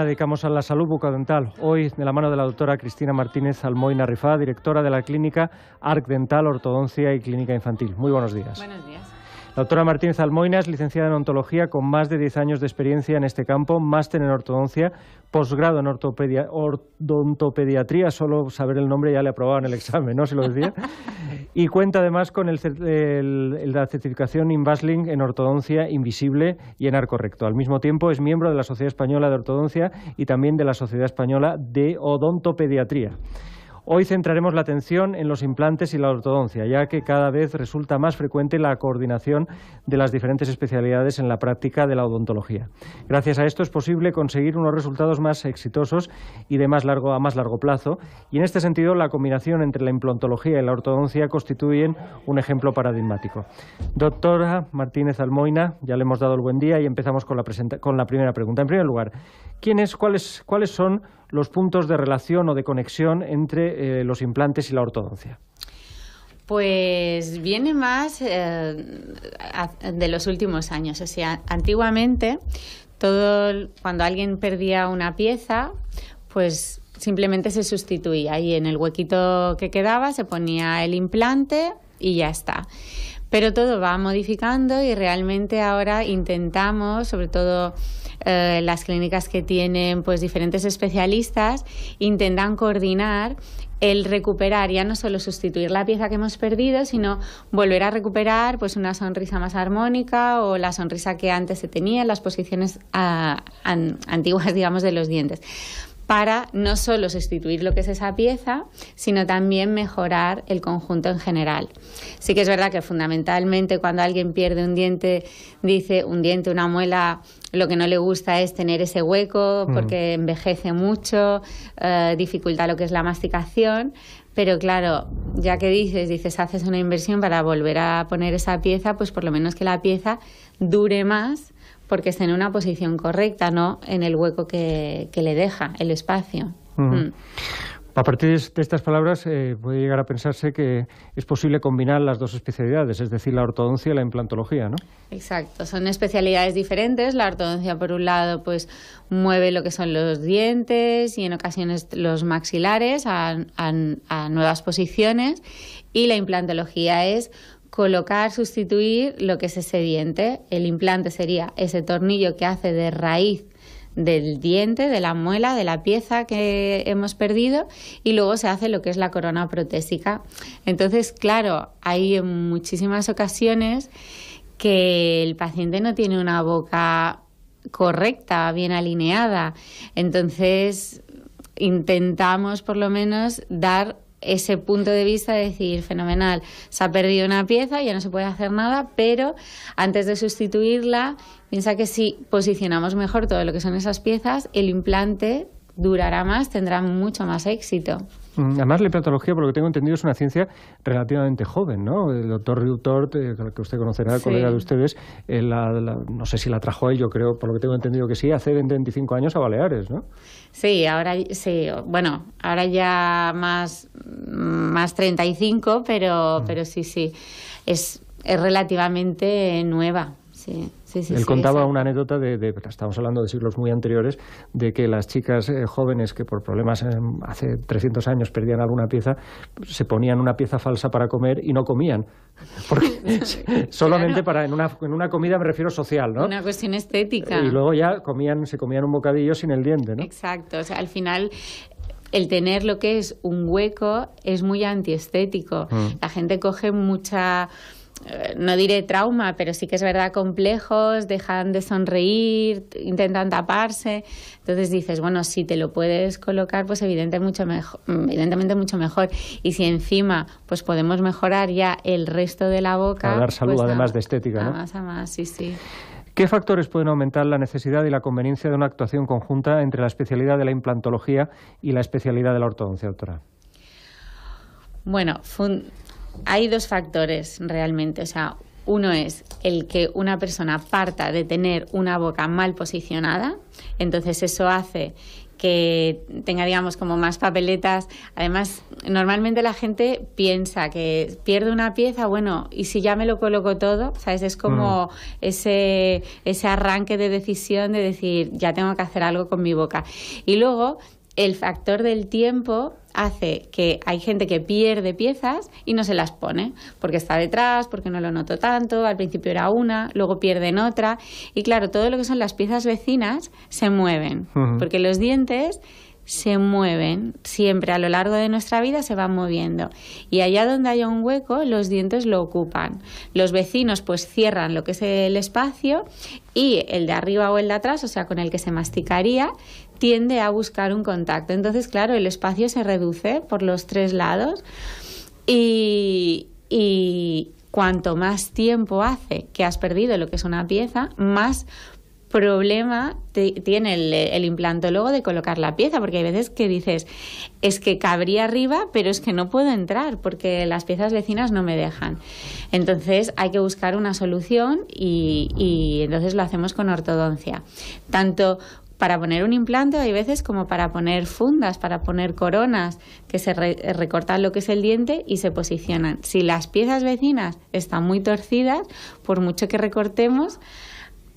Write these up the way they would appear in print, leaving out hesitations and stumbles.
Dedicamos a la salud bucodental. Hoy, de la mano de la doctora Cristina Martínez Almoina Rifá, directora de la clínica ARC Dental, Ortodoncia y Clínica Infantil. Muy buenos días. Buenos días. La doctora Martínez Almoina es licenciada en odontología con más de 10 años de experiencia en este campo, máster en ortodoncia, posgrado en odontopediatría, solo saber el nombre ya le aprobaban el examen, ¿no? Si lo decía. Y cuenta además con la certificación INVASLING en ortodoncia invisible y en arco recto. Al mismo tiempo es miembro de la Sociedad Española de Ortodoncia y también de la Sociedad Española de Odontopediatría. Hoy centraremos la atención en los implantes y la ortodoncia, ya que cada vez resulta más frecuente la coordinación de las diferentes especialidades en la práctica de la odontología. Gracias a esto es posible conseguir unos resultados más exitosos y a más largo plazo, y en este sentido la combinación entre la implantología y la ortodoncia constituyen un ejemplo paradigmático. Doctora Martínez Almoina, ya le hemos dado el buen día y empezamos con la primera pregunta. En primer lugar, ¿cuáles son los puntos de relación o de conexión entre los implantes y la ortodoncia? Pues viene más de los últimos años. O sea, antiguamente, cuando alguien perdía una pieza, pues simplemente se sustituía y en el huequito que quedaba se ponía el implante y ya está. Pero todo va modificando y realmente ahora intentamos, sobre todo las clínicas que tienen pues diferentes especialistas, intentan coordinar el recuperar, ya no solo sustituir la pieza que hemos perdido, sino volver a recuperar pues una sonrisa más armónica o la sonrisa que antes se tenía en las posiciones antiguas, digamos, de los dientes, para no solo sustituir lo que es esa pieza, sino también mejorar el conjunto en general. Sí que es verdad que fundamentalmente cuando alguien pierde un diente, una muela, lo que no le gusta es tener ese hueco porque envejece mucho, dificulta lo que es la masticación. Pero claro, ya que dices, haces una inversión para volver a poner esa pieza, pues por lo menos que la pieza dure más, porque esté en una posición correcta, no en el hueco que le deja el espacio. A partir de estas palabras puede llegar a pensarse que es posible combinar las dos especialidades, es decir, la ortodoncia y la implantología, ¿no? Exacto, son especialidades diferentes. La ortodoncia, por un lado, pues mueve lo que son los dientes y en ocasiones los maxilares a nuevas posiciones, y la implantología es colocar, sustituir lo que es ese diente. El implante sería ese tornillo que hace de raíz del diente, de la muela, de la pieza que hemos perdido, y luego se hace lo que es la corona protésica. Entonces, claro, hay muchísimas ocasiones que el paciente no tiene una boca correcta, bien alineada. Entonces, intentamos por lo menos dar ese punto de vista de decir, fenomenal, se ha perdido una pieza, ya no se puede hacer nada, pero antes de sustituirla, piensa que si posicionamos mejor todo lo que son esas piezas, el implante durará más, tendrá mucho más éxito. Además, la implantología, por lo que tengo entendido, es una ciencia relativamente joven, ¿no? El doctor Riu Tort, que usted conocerá, sí, colega de ustedes, no sé si la trajo él, yo creo, por lo que tengo entendido que sí, hace 25 años a Baleares, ¿no? Sí, ahora ya más 35, pero sí, es relativamente nueva, sí. Él contaba una anécdota estamos hablando de siglos muy anteriores, de que las chicas jóvenes que por problemas hace 300 años perdían alguna pieza, se ponían una pieza falsa para comer y no comían. Porque solamente claro, en una comida, me refiero social, ¿no? Una cuestión estética. Y luego ya se comían un bocadillo sin el diente, ¿no? Exacto, o sea, al final el tener lo que es un hueco es muy antiestético. La gente coge mucha, no diré trauma, pero sí que es verdad, complejos, dejan de sonreír, intentan taparse. Entonces dices, bueno, si te lo puedes colocar, pues evidentemente mucho mejor. Y si encima pues podemos mejorar ya el resto de la boca, para dar salud, pues, además de estética, ¿no? Más, sí. ¿Qué factores pueden aumentar la necesidad y la conveniencia de una actuación conjunta entre la especialidad de la implantología y la especialidad de la ortodoncia, doctora? Bueno, hay dos factores realmente. O sea, Uno es el que una persona parta de tener una boca mal posicionada, entonces eso hace que tenga, digamos, como más papeletas. Además, normalmente la gente piensa que pierde una pieza, bueno, y si ya me lo coloco todo, ¿sabes? Es como ese arranque de decisión de decir, ya tengo que hacer algo con mi boca. Y luego, el factor del tiempo hace que hay gente que pierde piezas y no se las pone, porque está detrás, porque no lo noto tanto, al principio era una, luego pierden otra, y claro, todo lo que son las piezas vecinas se mueven, porque los dientes se mueven siempre a lo largo de nuestra vida, se van moviendo, y allá donde haya un hueco los dientes lo ocupan. Los vecinos pues cierran lo que es el espacio, y el de arriba o el de atrás, o sea, con el que se masticaría, tiende a buscar un contacto. Entonces, claro, el espacio se reduce por los 3 lados, y cuanto más tiempo hace que has perdido lo que es una pieza, más problema tiene el implantólogo de colocar la pieza, porque hay veces que dices, es que cabría arriba, pero es que no puedo entrar porque las piezas vecinas no me dejan. Entonces hay que buscar una solución, y entonces lo hacemos con ortodoncia. Tanto para poner un implante hay veces como para poner fundas, para poner coronas, que se recortan lo que es el diente y se posicionan. Si las piezas vecinas están muy torcidas, por mucho que recortemos,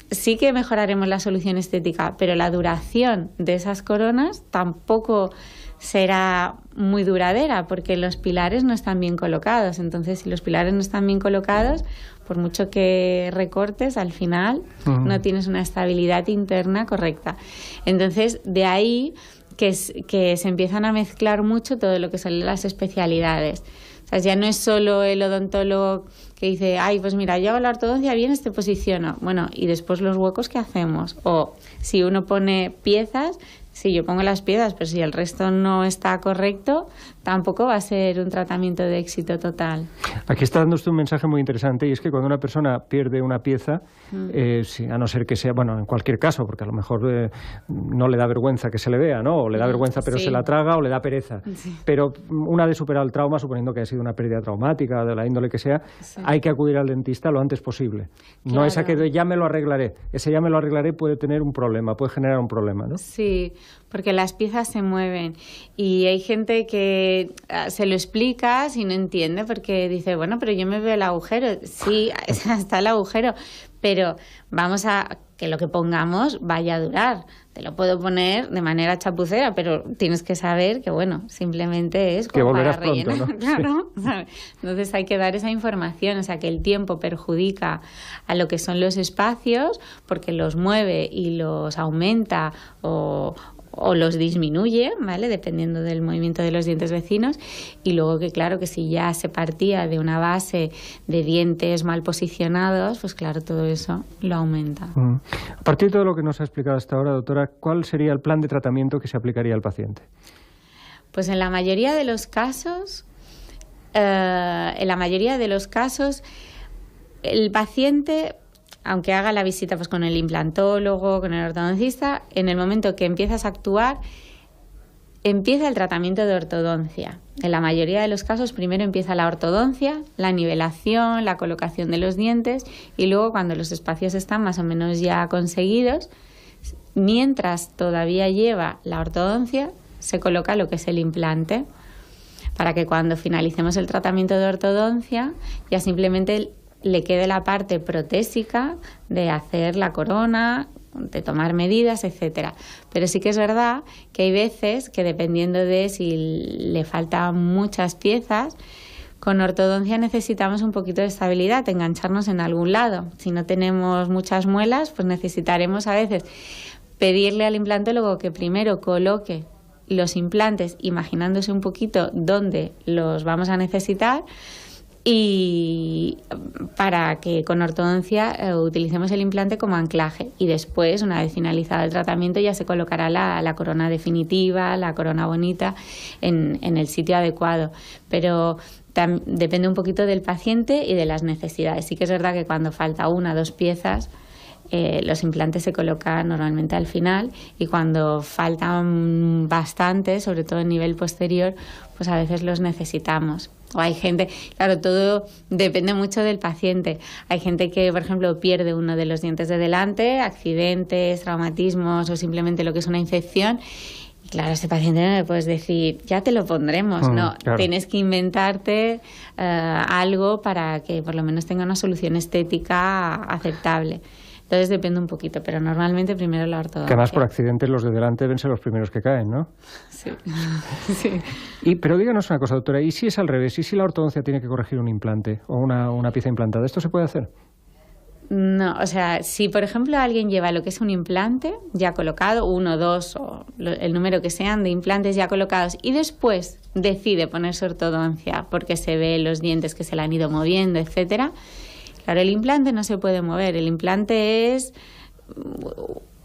sí que mejoraremos la solución estética, pero la duración de esas coronas tampoco será muy duradera, porque los pilares no están bien colocados. Entonces, si los pilares no están bien colocados, por mucho que recortes, al final no tienes una estabilidad interna correcta. Entonces, de ahí que se empiezan a mezclar mucho todo lo que son las especialidades. O sea, ya no es solo el odontólogo que dice, ay, pues mira, yo hago la ortodoncia bien, te posiciono. Bueno, y después los huecos, ¿qué hacemos? O si uno pone piezas, si yo pongo las piezas, pero si el resto no está correcto, tampoco va a ser un tratamiento de éxito total. Aquí está dando usted un mensaje muy interesante, y es que cuando una persona pierde una pieza, a no ser que sea, bueno, en cualquier caso, porque a lo mejor no le da vergüenza que se le vea, ¿no? O le da vergüenza pero se la traga, o le da pereza. Sí. Pero una vez superado el trauma, suponiendo que haya sido una pérdida traumática, de la índole que sea, hay que acudir al dentista lo antes posible. Claro. No es a que ya me lo arreglaré. Ese ya me lo arreglaré puede tener un problema, puede generar un problema, ¿no? Sí, porque las piezas se mueven, y hay gente que se lo explica si no entiende, porque dice, bueno, pero yo me veo el agujero. Sí, está el agujero, pero vamos a que lo que pongamos vaya a durar. Te lo puedo poner de manera chapucera, pero tienes que saber que, bueno, simplemente es como para rellenar. Pronto, ¿no? Claro. Sí. Entonces hay que dar esa información, o sea, que el tiempo perjudica a lo que son los espacios, porque los mueve y los aumenta o los disminuye, ¿vale? Dependiendo del movimiento de los dientes vecinos. Y luego que, claro, que si ya se partía de una base de dientes mal posicionados, pues claro, todo eso lo aumenta. A partir de todo lo que nos ha explicado hasta ahora, doctora, ¿cuál sería el plan de tratamiento que se aplicaría al paciente? Pues en la mayoría de los casos, el paciente, aunque haga la visita pues con el implantólogo, con el ortodoncista, en el momento que empiezas a actuar, empieza el tratamiento de ortodoncia. En la mayoría de los casos, primero empieza la ortodoncia, la nivelación, la colocación de los dientes, y luego, cuando los espacios están más o menos ya conseguidos, mientras todavía lleva la ortodoncia, se coloca lo que es el implante, para que cuando finalicemos el tratamiento de ortodoncia ya simplemente le quede la parte protésica de hacer la corona, de tomar medidas, etcétera. Pero sí que es verdad que hay veces que, dependiendo de si le faltan muchas piezas, con ortodoncia necesitamos un poquito de estabilidad, engancharnos en algún lado. Si no tenemos muchas muelas, pues necesitaremos a veces pedirle al implantólogo que primero coloque los implantes, imaginándose un poquito dónde los vamos a necesitar, y para que con ortodoncia utilicemos el implante como anclaje, y después, una vez finalizado el tratamiento, ya se colocará la corona definitiva, la corona bonita en el sitio adecuado. Pero depende un poquito del paciente y de las necesidades. Sí que es verdad que cuando falta 1 o 2 piezas, los implantes se colocan normalmente al final, y cuando faltan bastantes, sobre todo en nivel posterior, pues a veces los necesitamos. O hay gente, claro, todo depende mucho del paciente. Hay gente que, por ejemplo, pierde uno de los dientes de delante, accidentes, traumatismos o simplemente lo que es una infección. Y claro, a este paciente no le puedes decir, ya te lo pondremos. No, claro. Tienes que inventarte algo para que por lo menos tenga una solución estética aceptable. Entonces depende un poquito, pero normalmente primero la ortodoncia. Que además por accidentes los de delante deben ser los primeros que caen, ¿no? Sí. Sí. Pero díganos una cosa, doctora, ¿y si es al revés? ¿Y si la ortodoncia tiene que corregir un implante o una pieza implantada? ¿Esto se puede hacer? No, o sea, si por ejemplo alguien lleva lo que es un implante ya colocado, 1, 2 o el número que sean de implantes ya colocados y después decide ponerse ortodoncia porque se ve los dientes que se le han ido moviendo, etcétera. Claro, el implante no se puede mover. El implante es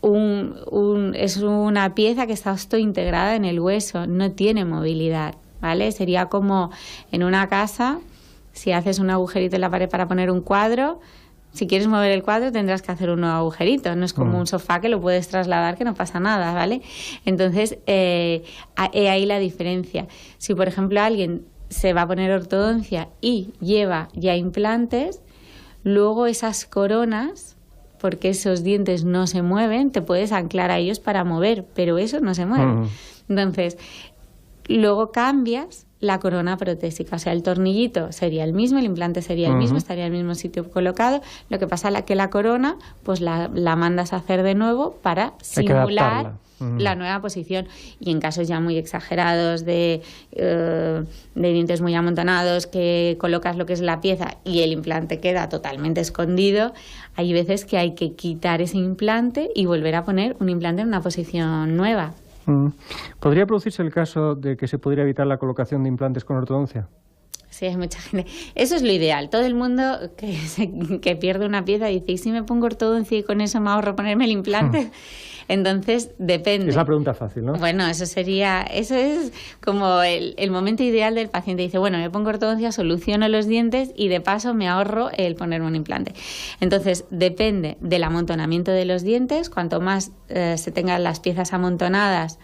es una pieza que está osteointegrada en el hueso, no tiene movilidad, ¿vale? Sería como en una casa, si haces un agujerito en la pared para poner un cuadro, si quieres mover el cuadro tendrás que hacer un nuevo agujerito, no es como un sofá que lo puedes trasladar que no pasa nada, ¿vale? Entonces, ahí la diferencia. Si, por ejemplo, alguien se va a poner ortodoncia y lleva ya implantes, luego esas coronas, porque esos dientes no se mueven, te puedes anclar a ellos para mover, pero eso no se mueve. Entonces, luego cambias la corona protésica, o sea, el tornillito sería el mismo, el implante sería el mismo, estaría en el mismo sitio colocado, lo que pasa es que la corona pues la mandas a hacer de nuevo para simular la nueva posición. Y en casos ya muy exagerados de dientes muy amontonados, que colocas lo que es la pieza y el implante queda totalmente escondido, hay veces que hay que quitar ese implante y volver a poner un implante en una posición nueva. ¿Podría producirse el caso de que se podría evitar la colocación de implantes con ortodoncia? Sí, hay mucha gente. Eso es lo ideal. Todo el mundo que pierde una pieza dice, ¿y si me pongo ortodoncia y con eso me ahorro ponerme el implante? Entonces, depende. Es la pregunta fácil, ¿no? Bueno, eso es como el momento ideal del paciente. Dice, bueno, me pongo ortodoncia, soluciono los dientes y de paso me ahorro el ponerme un implante. Entonces, depende del amontonamiento de los dientes. Cuanto más se tengan las piezas amontonadas,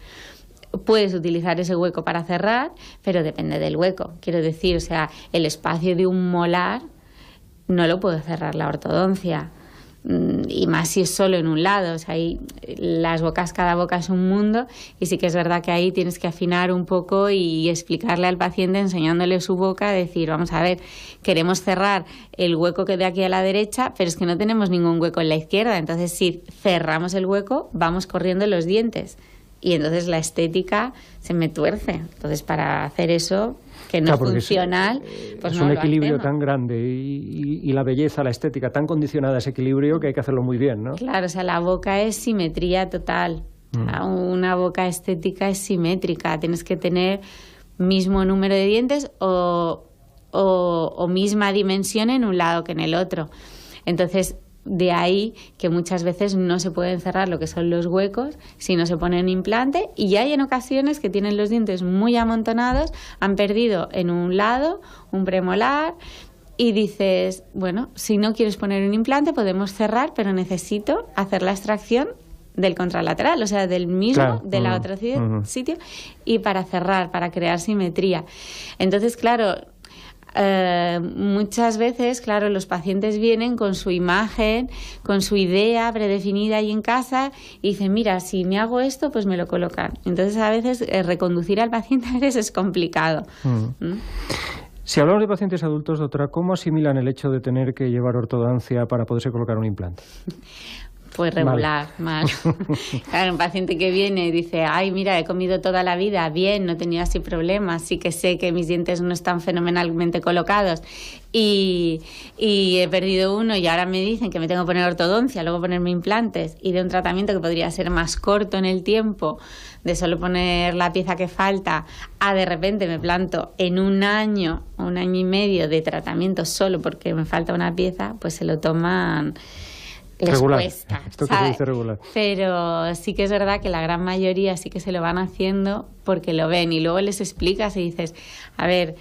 puedes utilizar ese hueco para cerrar, pero depende del hueco. Quiero decir, o sea, el espacio de un molar no lo puede cerrar la ortodoncia. Y más si es solo en un lado, o sea, ahí las bocas, cada boca es un mundo y sí que es verdad que ahí tienes que afinar un poco y explicarle al paciente enseñándole su boca, decir, vamos a ver, queremos cerrar el hueco que de aquí a la derecha, pero es que no tenemos ningún hueco en la izquierda, entonces si cerramos el hueco vamos corriendo los dientes y entonces la estética se me tuerce. Entonces para hacer eso que no es funcional, pues es no un lo equilibrio hacemos. tan grande y la belleza, la estética tan condicionada a ese equilibrio que hay que hacerlo muy bien, ¿no? Claro, o sea, la boca es simetría total. Una boca estética es simétrica. Tienes que tener mismo número de dientes o misma dimensión en un lado que en el otro. Entonces, de ahí que muchas veces no se pueden cerrar lo que son los huecos si no se pone un implante, y hay en ocasiones que tienen los dientes muy amontonados, han perdido en un lado un premolar y dices, bueno, si no quieres poner un implante podemos cerrar, pero necesito hacer la extracción del contralateral, o sea, del mismo, claro. de la otra sitio, y para cerrar, para crear simetría. Entonces, claro, muchas veces, claro, los pacientes vienen con su imagen, con su idea predefinida ahí en casa y dicen, mira, si me hago esto, pues me lo colocan. Entonces, a veces reconducir al paciente a veces es complicado. Si hablamos de pacientes adultos, doctora, ¿cómo asimilan el hecho de tener que llevar ortodoncia para poderse colocar un implante? Pues regular, mal. Claro, un paciente que viene y dice, ay, mira, he comido toda la vida bien, no he tenido así problemas, sí que sé que mis dientes no están fenomenalmente colocados y he perdido uno y ahora me dicen que me tengo que poner ortodoncia, luego ponerme implantes y de un tratamiento que podría ser más corto en el tiempo, de solo poner la pieza que falta, a de repente me planto en un año y medio de tratamiento solo porque me falta una pieza, pues se lo toman... les regular. Cuesta, Esto que se dice regular. Pero sí que es verdad que la gran mayoría sí que se lo van haciendo porque lo ven y luego les explicas y dices, a ver,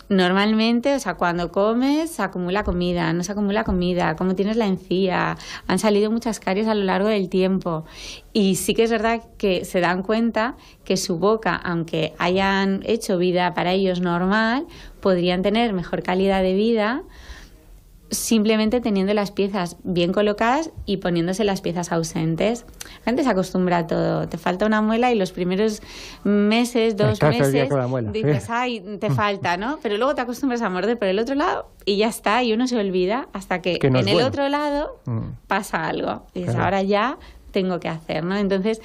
normalmente, o sea, cuando comes se acumula comida, no se acumula comida, cómo tienes la encía, han salido muchas caries a lo largo del tiempo. Y sí que es verdad que se dan cuenta que su boca, aunque hayan hecho vida para ellos normal, podrían tener mejor calidad de vida simplemente teniendo las piezas bien colocadas y poniéndose las piezas ausentes. La gente se acostumbra a todo. Te falta una muela y los primeros meses, 2 meses, dices, ay, te falta, ¿no? Pero luego te acostumbras a morder por el otro lado y ya está, y uno se olvida hasta que no en el otro lado pasa algo. Y dices, ahora ya tengo que hacer, ¿no? Entonces,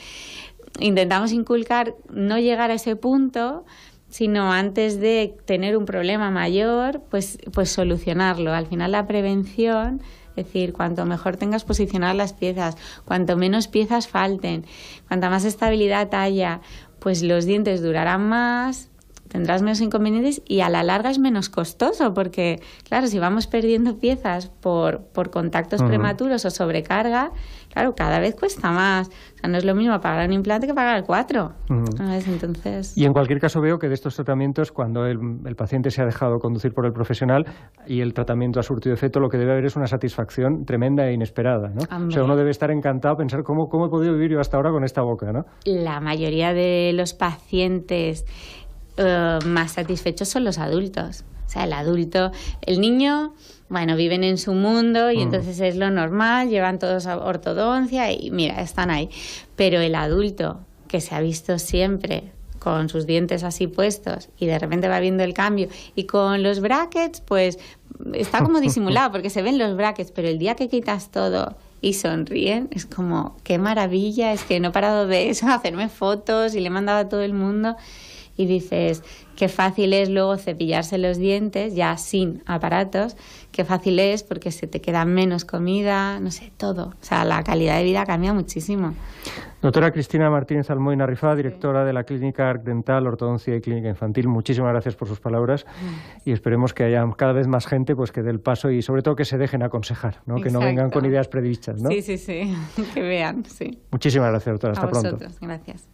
intentamos inculcar no llegar a ese punto, sino antes de tener un problema mayor, pues solucionarlo. Al final la prevención, es decir, cuanto mejor tengas posicionadas las piezas, cuanto menos piezas falten, cuanta más estabilidad haya, pues los dientes durarán más, tendrás menos inconvenientes y a la larga es menos costoso, porque claro, si vamos perdiendo piezas por contactos prematuros o sobrecarga, claro, cada vez cuesta más. O sea, no es lo mismo pagar un implante que pagar 4. ¿Sabes? Entonces... Y en cualquier caso veo que de estos tratamientos, cuando el paciente se ha dejado conducir por el profesional y el tratamiento ha surtido efecto, lo que debe haber es una satisfacción tremenda e inesperada, ¿no? O sea, uno debe estar encantado, pensar cómo he podido vivir yo hasta ahora con esta boca, ¿no? La mayoría de los pacientes más satisfechos son los adultos. O sea, el niño, bueno, viven en su mundo y entonces es lo normal, llevan todos a ortodoncia y mira, están ahí. Pero el adulto que se ha visto siempre con sus dientes así puestos y de repente va viendo el cambio y con los brackets, pues está como disimulado porque se ven los brackets, pero el día que quitas todo y sonríen, es como, qué maravilla, es que no he parado de eso, hacerme fotos y le he mandado a todo el mundo. Y dices, qué fácil es luego cepillarse los dientes, ya sin aparatos, qué fácil es porque se te queda menos comida, no sé, todo. O sea, la calidad de vida cambia muchísimo. Doctora Cristina Martínez Almoina Rifá, directora de la Clínica Arc Dental, Ortodoncia y Clínica Infantil, muchísimas gracias por sus palabras y esperemos que haya cada vez más gente pues que dé el paso y sobre todo que se dejen aconsejar, ¿no? Que no vengan con ideas predichas, ¿no? Sí, que vean, sí. Muchísimas gracias, doctora. Hasta pronto. Gracias.